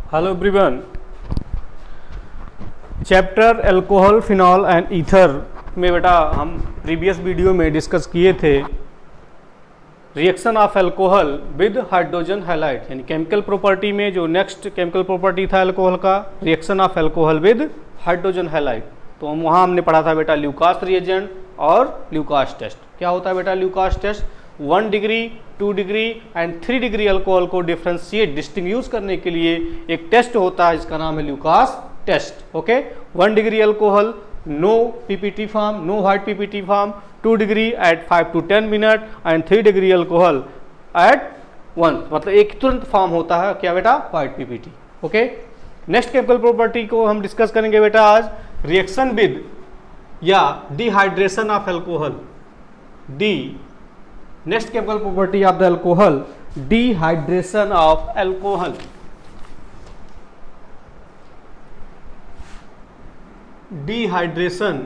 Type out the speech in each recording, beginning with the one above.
Hello everyone. Chapter alcohol phenol and ether में बेटा हम प्रीवियस वीडियो में डिस्कस किए थे reaction of alcohol with hydrogen halide, यानी केमिकल प्रॉपर्टी में जो नेक्स्ट केमिकल प्रॉपर्टी था अल्कोहल का, reaction of alcohol with hydrogen halide. तो वहाँ हमने पढ़ा था बेटा ल्यूकास रिएजेंट और ल्यूकास टेस्ट। क्या होता है बेटा Lucas test? 1 degree, 2 degree and 3 degree alcohol को डिफ्रेंशिएट डिस्टिंग्विश करने के लिए एक टेस्ट होता है, इसका नाम है Lucas test. Okay, 1 degree alcohol no PPT form, no white PPT form, 2 degree at 5 to 10 minute and 3 degree alcohol at 1, मतलब एक तुरंत फॉर्म होता है क्या बेटा? White PPT. Okay, next chemical property को हम डिस्कस करेंगे बेटा आज, रिएक्शन विद या dehydration of alcohol. Next chemical property of the alcohol, dehydration of alcohol. Dehydration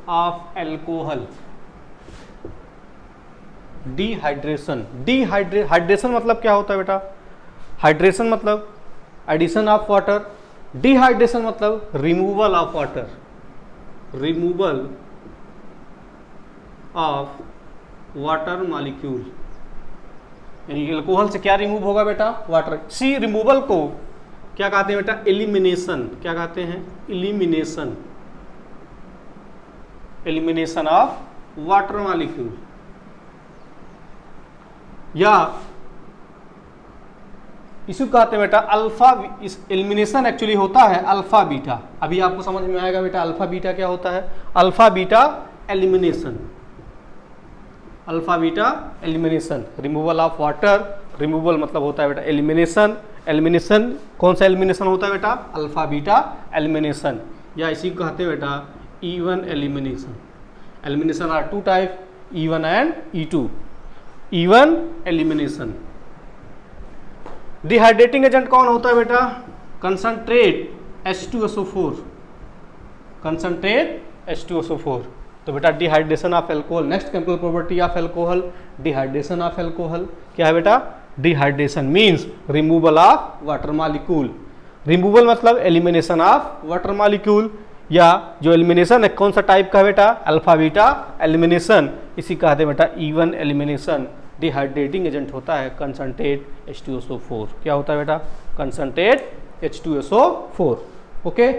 of alcohol. Hydration मतलब क्या होता है बेटा? हाइड्रेशन मतलब एडिशन ऑफ वाटर, डिहाइड्रेशन मतलब removal of water, removal of water molecule. यानी अल्कोहल से क्या रिमूव होगा बेटा? वाटर। सी रिमूवल को क्या कहते हैं बेटा? एलिमिनेशन। क्या कहते हैं? Elimination, elimination of water molecule. या इसे कहते हैं बेटा अल्फा। इस एलिमिनेशन एक्चुअली होता है अल्फा बीटा। अभी आपको समझ में आएगा बेटा अल्फा बीटा क्या होता है। Alpha beta elimination, alpha beta elimination, removal of water. Removal मतलब होता है बेटा एलिमिनेशन। एलिमिनेशन कौन सा एलिमिनेशन होता है बेटा? अल्फा बीटा एलिमिनेशन, या इसी को कहते हैं बेटा E1 elimination. Elimination are 2 type, E1 and E2। E1 elimination. Dehydrating agent कौन होता है बेटा? Concentrate H2SO4, concentrate H2SO4। तो बेटा dehydration of alcohol, next chemical property of alcohol, dehydration of alcohol. क्या है बेटा? Dehydration means removal of water molecule. Removal मतलब एलिमिनेशन ऑफ वाटर मॉलिक्यूल, या जो एलिमिनेशन है कौन सा टाइप का है बेटा? Alpha beta elimination. इसी कहते हैं बेटा E1 एलिमिनेशन। डिहाइड्रेटिंग एजेंट होता है कंसंट्रेट H2SO4। क्या होता है बेटा? Concentrate H2SO4। Okay,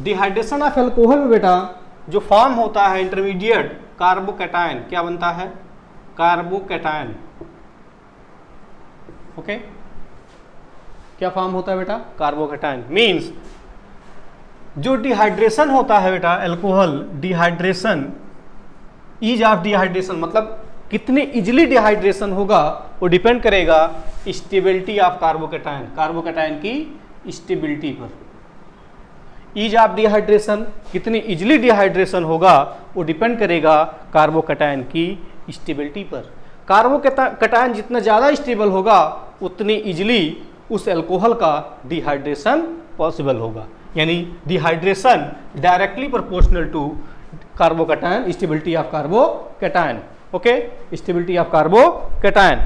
dehydration of alcohol में बेटा जो फॉर्म होता है इंटरमीडिएट कार्बोकैटायन, क्या बनता है? कार्बोकैटायन। ओके, क्या फॉर्म होता है बेटा? कार्बोकैटायन। मींस जो डिहाइड्रेशन होता है बेटा alcohol, dehydration, ease of dehydration मतलब कितने इजिली डिहाइड्रेशन होगा वो डिपेंड करेगा स्टेबिलिटी ऑफ कार्बोकैटायन, कार्बोकैटायन की स्टेबिलिटी पर। ईज ऑफ डिहाइड्रेशन, कितनी इजिली डिहाइड्रेशन होगा वो डिपेंड करेगा कार्बोकैटायन की स्टेबिलिटी पर। कार्बोकैटायन जितना ज़्यादा स्टेबल होगा उतनी इजिली उस अल्कोहल का डिहाइड्रेशन पॉसिबल होगा। यानी dehydration directly proportional to carbocation, stability of carbocation. Okay, stability of carbocation.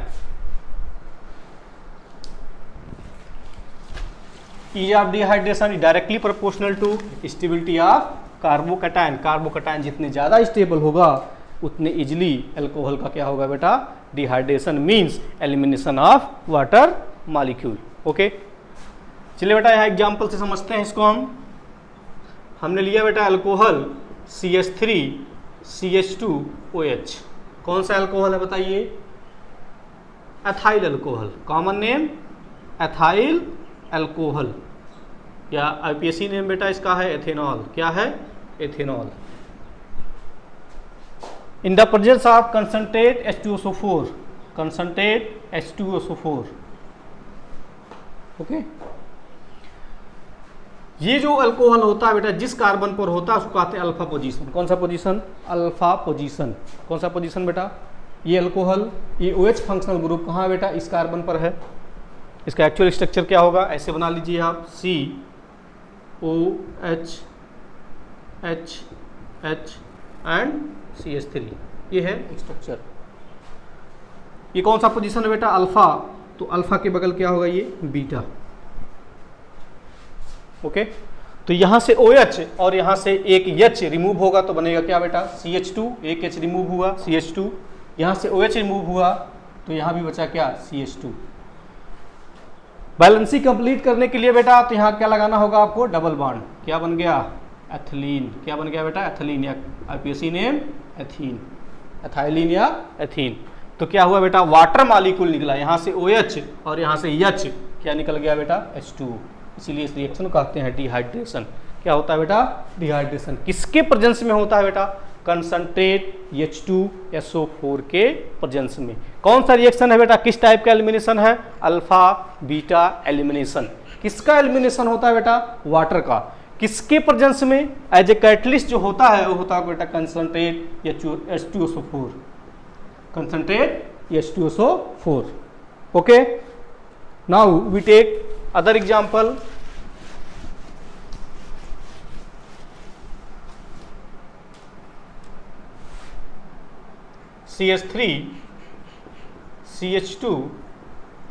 Ease of dehydration is directly proportional to stability of carbocation. Carbocation जितने ज़्यादा स्टेबल होगा उतने इजिली अल्कोहल का क्या होगा बेटा? Dehydration means elimination of water molecule. Okay, चलिए बेटा यहाँ एग्जाम्पल से समझते हैं इसको। हमने लिया बेटा अल्कोहल CH3 CH2OH। कौन सा अल्कोहल है बताइए? Ethyl alcohol. Common name ethyl alcohol, या IPSC नेम बेटा इसका है एथेनॉल। क्या है? Ethanol. In the presence of concentrate H2SO4, concentrate H2SO4। Okay, ये जो अल्कोहल होता है बेटा जिस कार्बन पर होता है उसको कहते हैं अल्फा पोजीशन। कौन सा पोजीशन? Alpha position. कौन सा पोजीशन बेटा? ये अल्कोहल, ये OH फंक्शनल ग्रुप कहाँ है बेटा? इस कार्बन पर है, इसका एक्चुअल स्ट्रक्चर क्या होगा, ऐसे बना लीजिए आप, COH H एंड CH3, ये है स्ट्रक्चर। ये कौन सा पोजीशन है बेटा, अल्फा, तो अल्फा के बगल क्या होगा, ये बीटा। ओके, तो यहां से OH और यहां से एक H रिमूव होगा तो बनेगा क्या बेटा, CH2, एक H रिमूव हुआ CH2, यहां से OH रिमूव हुआ तो यहां भी बचा क्या, CH2। बैलेंसिंग कंप्लीट करने के लिए बेटा तो यहां क्या लगाना होगा आपको, डबल बॉन्ड, क्या बन गया, एथिलीन, क्या बन गया बेटा, एथिलीन, या IUPAC नेम एथीन, एथाइलिन या एथीन। तो क्या हुआ बेटा, वाटर मॉलिक्यूल निकला, यहाँ से OH और यहाँ से H, क्या निकल गया बेटा, H2। इसीलिए इस रिएक्शन को कहते हैं डिहाइड्रेशन। क्या होता है बेटा, डिहाइड्रेशन। किसके प्रेजेंस में होता है बेटा, कंसंट्रेट H2SO4 के प्रेजेंस में। कौन सा रिएक्शन है बेटा, किस टाइप का एलिमिनेशन है, अल्फा बीटा एलिमिनेशन। किसका एलिमिनेशन होता है बेटा, वाटर का। किसके प्रेजेंस में, एज ए कैटलिस्ट जो होता है वो होता है बेटा concentrate H2SO4, concentrate H2SO4। Okay, now we take other example. CH3 CH2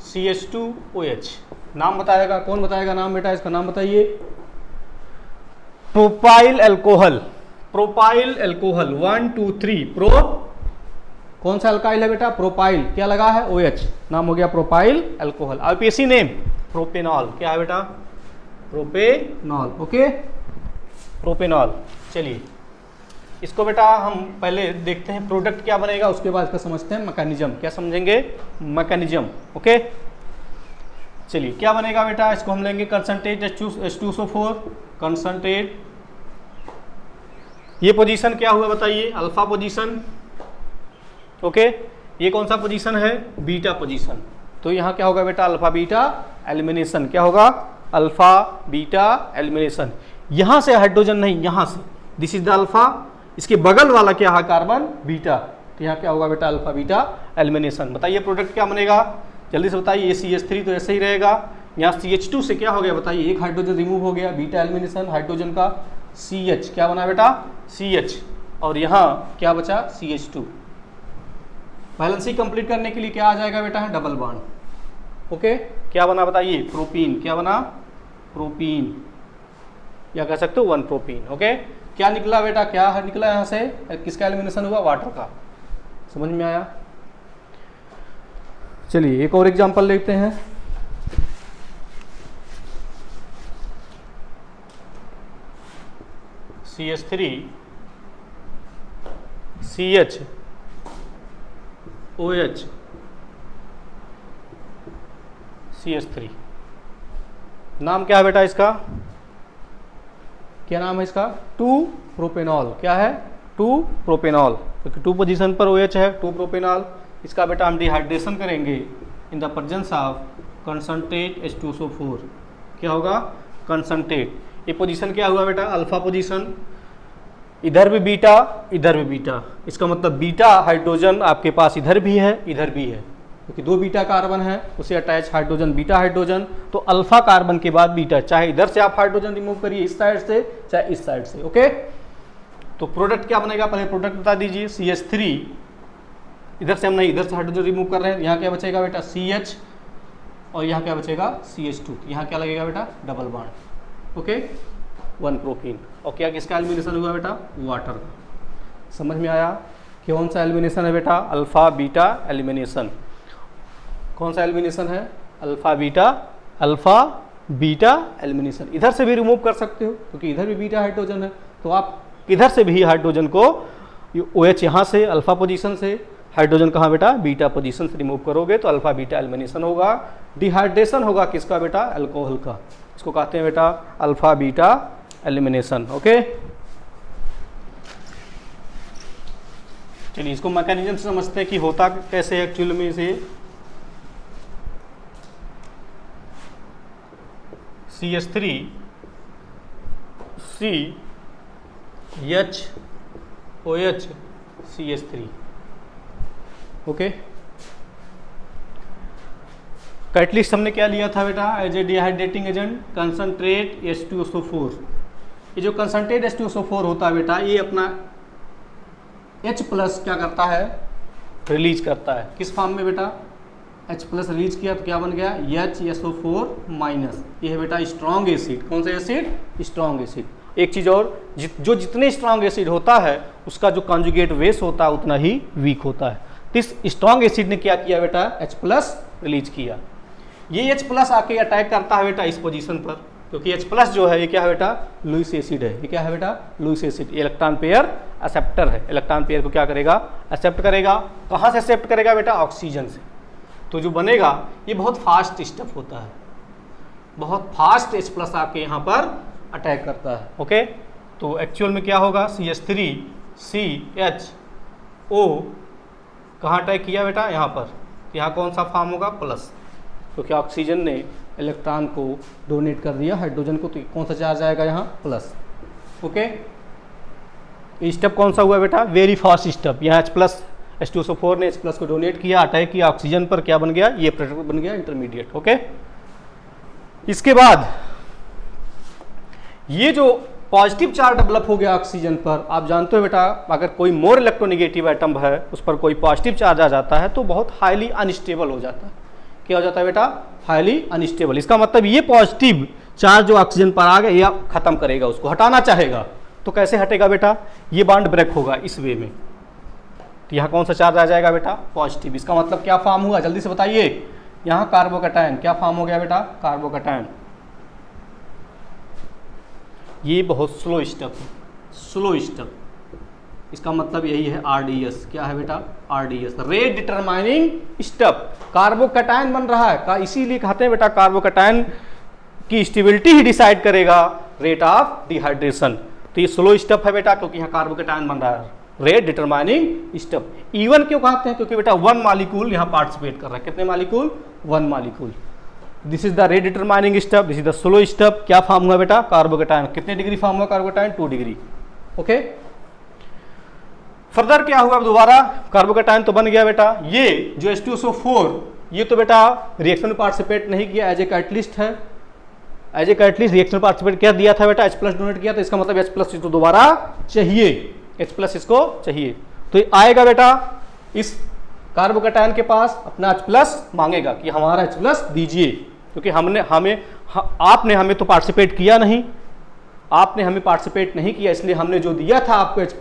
CH2OH। नाम बताएगा, कौन बताएगा नाम बेटा, इसका नाम बताइए, propyl alcohol, propyl alcohol 1 2 3 pro, कौन सा अल्काइल है बेटा, प्रोपाइल, क्या लगा है OH, नाम हो गया propyl alcohol. IUPAC name propanol, क्या है बेटा, प्रोपेनॉल। Okay, propanol. चलिए इसको बेटा हम पहले देखते हैं प्रोडक्ट क्या बनेगा, उसके बाद इसका समझते हैं मैकेनिज्म। क्या समझेंगे, मैकेनिज्म। ओके, चलिए क्या बनेगा बेटा, इसको हम लेंगे कंसंट्रेट H2SO4, कंसंट्रेट, ये पोजीशन क्या हुआ बताइए, अल्फा पोजीशन। ओके, ये कौन सा पोजीशन है, बीटा पोजीशन। तो यहाँ क्या होगा बेटा, अल्फा बीटा एलिमिनेशन। क्या होगा, अल्फा बीटा एलिमिनेशन। यहाँ से हाइड्रोजन नहीं, यहाँ से, दिस इज द अल्फा, इसके बगल वाला क्या है, कार्बन बीटा। तो यहाँ क्या होगा बेटा, अल्फा बीटा एलिमिनेशन। बताइए प्रोडक्ट क्या बनेगा, जल्दी से बताइए। ये CH3 तो ऐसे ही रहेगा, यहाँ CH2 से क्या हो गया बताइए, एक हाइड्रोजन रिमूव हो गया, बीटा एलिमिनेशन, हाइड्रोजन का CH, क्या बना बेटा, CH, और यहाँ क्या बचा, CH2। बैलेंसिंग कंप्लीट करने के लिए क्या आ जाएगा बेटा, है डबल बॉन्ड। ओके, क्या बना बताइए, प्रोपीन, क्या बना, प्रोपीन, या कह सकते हो 1 प्रोपीन। ओके, क्या निकला बेटा, क्या निकला यहाँ से, किसका एलिमिनेशन हुआ, वाटर का। समझ में आया। चलिए एक और एग्जांपल देखते हैं। CH3 CH OH CH3, नाम क्या है बेटा इसका, क्या नाम है इसका, 2 प्रोपेनॉल। क्या है, 2 प्रोपेनॉल, क्योंकि 2 पोजीशन पर OH है, 2 प्रोपेनॉल। इसका बेटा हम डिहाइड्रेशन करेंगे in the presence of concentrate H2SO4। क्या होगा, कंसंट्रेट। ये पोजीशन क्या हुआ बेटा, अल्फा पोजीशन, इधर भी बीटा, इधर भी बीटा। इसका मतलब बीटा हाइड्रोजन आपके पास इधर भी है, इधर भी है, क्योंकि 2 बीटा कार्बन है, उसे अटैच हाइड्रोजन, बीटा हाइड्रोजन। तो अल्फा कार्बन के बाद बीटा, चाहे इधर से आप हाइड्रोजन रिमूव करिए इस साइड से, चाहे इस साइड से। ओके, तो प्रोडक्ट क्या बनेगा, पहले प्रोडक्ट बता दीजिए। CH3, इधर से हम नहीं, इधर से हाइड्रोजन रिमूव कर रहे हैं, यहाँ क्या बचेगा बेटा, CH, और यहाँ क्या बचेगा, CH2। यहाँ क्या लगेगा बेटा, डबल बॉन्ड। Okay, 1 propene. और क्या किसका एलिमिनेशन हुआ बेटा, वाटर का। समझ में आया, कौन सा एलिमिनेशन है बेटा, अल्फा बीटा एलिमिनेशन। कौन सा एलिमिनेशन है, अल्फा बीटा एलिमिनेशन। इधर से भी रिमूव कर सकते हो, क्योंकि इधर भी बीटा हाइड्रोजन है, तो आप इधर से भी हाइड्रोजन को OH यहाँ से अल्फा पोजीशन से, हाइड्रोजन कहाँ बेटा, बीटा पोजीशन से रिमूव करोगे तो अल्फा बीटा एलिमिनेशन होगा। डिहाइड्रेशन होगा किसका बेटा, अल्कोहल का। इसको कहते हैं बेटा अल्फा बीटा एलिमिनेशन। ओके, चलिए इसको मैकेनिज्म से समझते हैं कि होता कैसे एक्चुअल में। से CH3 CHOH CH3। Okay, catalyst हमने क्या लिया था बेटा as a dehydrating agent, concentrate H2SO4। ये जो कंसंट्रेट H2SO4 होता है बेटा, ये अपना H+ क्या करता है, रिलीज करता है। किस फॉर्म में बेटा, H+ रिलीज किया तो क्या बन गया HSO4-। ये है बेटा स्ट्रॉन्ग एसिड। कौन सा एसिड, स्ट्रॉन्ग एसिड। एक चीज़ और, जो जितने स्ट्रॉन्ग एसिड होता है उसका जो कॉन्जुगेट बेस होता है उतना ही वीक होता है। तो इस स्ट्रॉन्ग एसिड ने क्या किया बेटा, H+ रिलीज किया। ये H+ आके अटैक करता है बेटा इस पोजीशन पर, क्योंकि H+ जो है ये क्या है बेटा, लुईस एसिड है। ये क्या है बेटा, Lewis acid. Electron pair acceptor है। इलेक्ट्रॉन पेयर को क्या करेगा, एक्सेप्ट करेगा। कहाँ से एक्सेप्ट करेगा बेटा, ऑक्सीजन से। तो जो बनेगा ये बहुत फास्ट स्टफ होता है, बहुत फास्ट H+ आके यहाँ पर अटैक करता है। ओके, तो एक्चुअल में क्या होगा, CH3CHO कहाँ अटैक किया बेटा, यहाँ पर। यहाँ कौन सा फॉर्म होगा, प्लस, क्योंकि ऑक्सीजन ने इलेक्ट्रॉन को डोनेट कर दिया हाइड्रोजन को, तो कौन सा चार्ज आएगा यहाँ, प्लस। ओके, ये स्टेप कौन सा हुआ बेटा, वेरी फास्ट स्टेप। यहाँ H2SO4 ने H+ को डोनेट किया, अटैक किया ऑक्सीजन पर, क्या बन गया, ये प्रोडक्ट बन गया इंटरमीडिएट। ओके, इसके बाद ये जो पॉजिटिव चार्ज डेवलप हो गया ऑक्सीजन पर, आप जानते हो बेटा अगर कोई मोर इलेक्ट्रोनेगेटिव एटम है उस पर कोई पॉजिटिव चार्ज आ जाता है तो बहुत हाईली अनस्टेबल हो जाता है। क्या हो जाता है बेटा, हाईली अनस्टेबल। इसका मतलब ये पॉजिटिव चार्ज जो ऑक्सीजन पर आ गया ये खत्म करेगा, उसको हटाना चाहेगा तो कैसे हटेगा बेटा, ये बॉन्ड ब्रेक होगा इस वे में। तो यहाँ कौन सा चार्ज आ जाएगा बेटा, पॉजिटिव। इसका मतलब क्या फॉर्म हुआ, जल्दी से बताइए। यहाँ कार्बोकैटायन, क्या फॉर्म हो गया बेटा, कार्बोकैटायन। ये बहुत स्लो स्टेप है, स्लो स्टेप। इसका मतलब यही है RDS। क्या है बेटा, RDS, rate determining step. Carbocation बन रहा है, इसीलिए कहते हैं बेटा कार्बोकैटायन की स्टेबिलिटी ही डिसाइड करेगा रेट ऑफ डिहाइड्रेशन। तो ये स्लो स्टेप है बेटा, क्योंकि यहाँ कार्बोकैटायन बन रहा है, रेट डिटरमाइनिंग स्टेप। इवन क्यों कहते हैं, क्योंकि बेटा 1 मॉलिक्यूल यहाँ पार्टिसिपेट कर रहा है। कितने molecule, 1 molecule. This is the rate determining step, this is the slow step. क्या फॉर्म हुआ बेटा, कार्बोकैटायन। कितने डिग्री फॉर्म हुआ कार्बोकैटायन, 2 डिग्री। ओके, फर्दर क्या हुआ, दोबारा कार्बोकैटायन तो बन गया बेटा। ये जो H2SO4 ये तो बेटा रिएक्शन में पार्टिसिपेट नहीं किया, एज ए कैटलिस्ट है। एज ए कैटलिस्ट रिएक्शन में पार्टिसिपेट क्या दिया था बेटा, H+ डोनेट किया, तो इसका मतलब H+ इसको दोबारा चाहिए, H+ इसको चाहिए। तो ये आएगा बेटा इस कार्बोकैटायन के पास, अपना H+ मांगेगा कि हमारा H+ दीजिए, क्योंकि आपने हमें तो पार्टिसिपेट किया नहीं, आपने हमें पार्टिसिपेट नहीं किया, इसलिए हमने जो दिया था आपको H+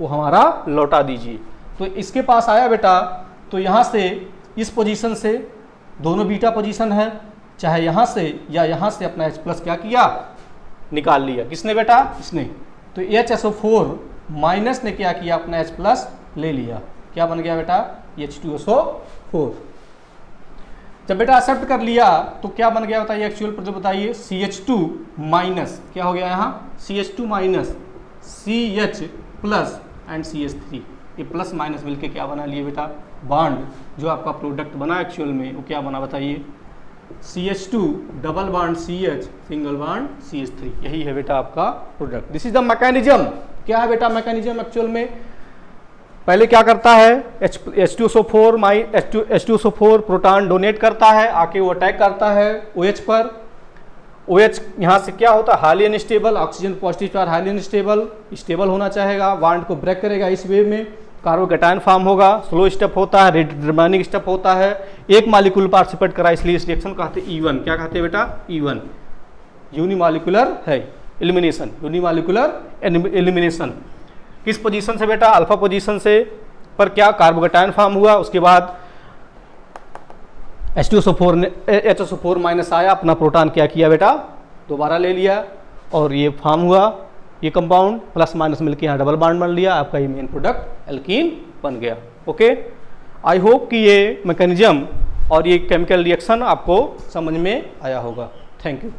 वो हमारा लौटा दीजिए। तो इसके पास आया बेटा, तो यहाँ से इस पोजीशन से, दोनों बीटा पोजीशन है, चाहे यहाँ से या यहाँ से अपना H+ क्या किया, निकाल लिया। किसने बेटा, इसने। तो HSO4- ने क्या किया, अपना H+ ले लिया। क्या बन गया बेटा, H2SO4। जब बेटा एक्सेप्ट कर लिया तो क्या बन गया बताइए, एक्चुअल पर जो बताइए, CH2- क्या हो गया यहाँ, CH2- CH+ एंड CH3। ये प्लस माइनस मिलके क्या बना लिए बेटा, बॉन्ड। जो आपका प्रोडक्ट बना एक्चुअल में वो क्या बना बताइए, CH2 double bond CH single bond CH3। यही है बेटा आपका product. This is the mechanism. क्या है बेटा मैकेनिज्म एक्चुअल में, पहले क्या करता है, H2SO4 प्रोटॉन डोनेट करता है, आके वो अटैक करता है OH पर। OH यहाँ से क्या होता है, highly unstable, oxygen positive charge highly unstable, stable होना चाहेगा, बॉन्ड को ब्रेक करेगा, इस वे में कार्बोकैटायन फॉर्म होगा। स्लो स्टेप होता है, रेट डिटरमाइनिंग स्टेप होता है। एक मॉलिक्यूल पार्टिसिपेट करा, इसलिए इस रिएक्शन को कहते हैं E1। क्या कहते हैं बेटा, E1, यूनिमॉलिक्यूलर है एलिमिनेशन, यूनिमॉलिक्यूलर एलिमिनेशन। किस पोजीशन से बेटा, अल्फा पोजीशन से, पर क्या कार्बोकैटायन फॉर्म हुआ। उसके बाद HSO4 आया, अपना प्रोटॉन क्या किया बेटा, दोबारा ले लिया, और ये फॉर्म हुआ, ये कंपाउंड प्लस माइनस मिलकर यहाँ डबल बॉन्ड बन लिया, आपका ये मेन प्रोडक्ट एल्कीन बन गया। ओके, आई होप कि ये मैकेनिज्म और ये केमिकल रिएक्शन आपको समझ में आया होगा। Thank you.